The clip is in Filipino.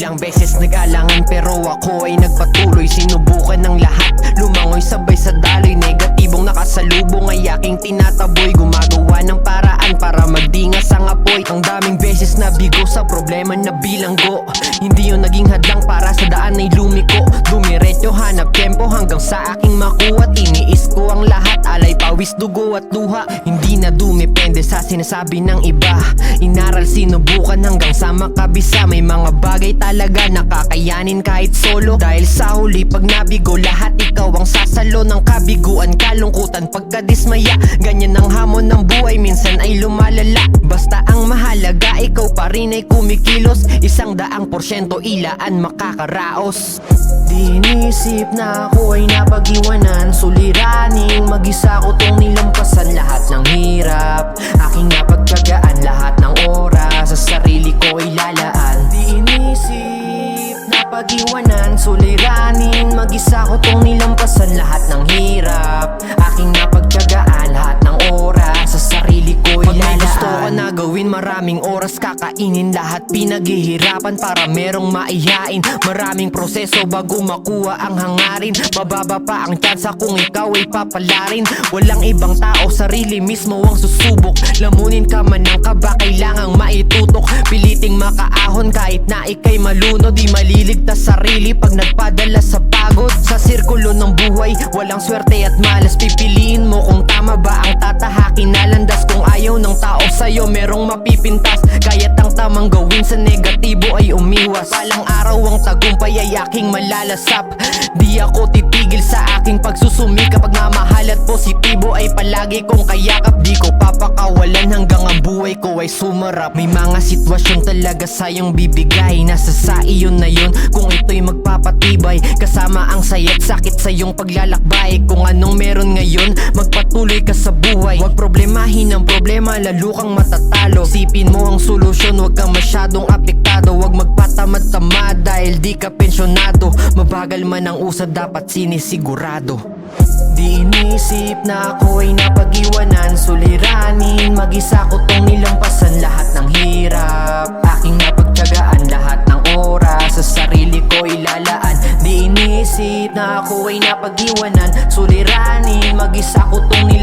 Ilang beses nag-alangan pero ako ay nagpatuloy. Sinubukan ng lahat, lumangoy sabay sa daloy. Negatibong nakasalubong ay aking tinataboy. Gumagawa ng paraan para magdingas ang apoy. Ang daming beses na bigo sa problema na bilanggo. Hindi yun naging hadlang para sa daan ay lumiko. Dumiretso hanap tempo hanggang sa aking makuha. Tiniis ko ang lahat, alay pawis, dugo at luha. Hindi na dumepende sa sinasabi ng iba. Inaral, sinubukan hanggang sa makabisa. May mga bagay talaga nakakayanin kahit solo. Dahil sa huli pag nabigo, lahat ikaw ang sasalo ng kabiguan, kalungkutan, pagkadismaya. Ganyan ang hamon ng buhay, minsan ay lumalala. Basta ang mahalaga, ikaw pa rin ay kumikilos. 100% ilaan makakaraos. Di inisip na ako ay napag-iwanan. Suliraning mag-isa ko tong nilampasan. Lahat ng hirap aking napagtyagaan. Lahat ng oras sa sarili ko ay lalaan. Di inisip na pag-iwanan. Suliranin mag-isa ko tong nilampasan. Lahat ng hirap aking napagtyagaan. Lahat ng oras sa sarili ko ay lalaan. Pag may gusto ka na gawin, maraming oras kakainin. Lahat pinaghihirapan para merong maihain. Maraming proseso bago makuha ang hangarin. Mababa pa ang tsansa kung ikaw ay papalarin. Walang ibang tao, sarili mismo ang susubok. Lamunin ka man ng kaba, kailangang maitutok. Piliting makaahon kahit na ikay malunod. Di maliligtas sarili pag nagpadala sa pagod. Sa sirkulo ng buhay, walang swerte at malas. Pipiliin mo kung tama ba ang tatahakin na landas. Kung ayaw ng tao sa'yo, merong mapipintas. Kaya't ang tamang gawin sa negatibo ay umiwas. Palang araw ang tagumpay ay aking malalasap. Di ako titigil sa aking pagsusumikap. Pagmamahal at positibo ay palagi kong kayakap. Di ko papakawalan hanggang ang buhay ko ay sumarap. May mga sitwasyon talaga sayang bibigay. Nasa sa iyo na yun kung ito'y magpapatibay. Kasama ang saya't sakit sa iyong paglalakbay. Kung anong meron ngayon, magpatuloy ka sa buhay. Huwag problemahin ang problema, lalo kang matatalo. Isipin mo ang solusyon, huwag kang masyadong apektado. Huwag magpatamad-tamad dahil di ka pensyonado. Mabagal man ang usad, dapat sinisigurado. Di inisip na ako ay napag-iwanan. Suliranin mag-isa ko tong nilampasan. Lahat ng hirap aking napagtyagaan. Lahat ng oras sa sarili ko ilalaan. Di inisip na ako ay napag-iwanan. Suliranin mag-isa ko tong nilampasan.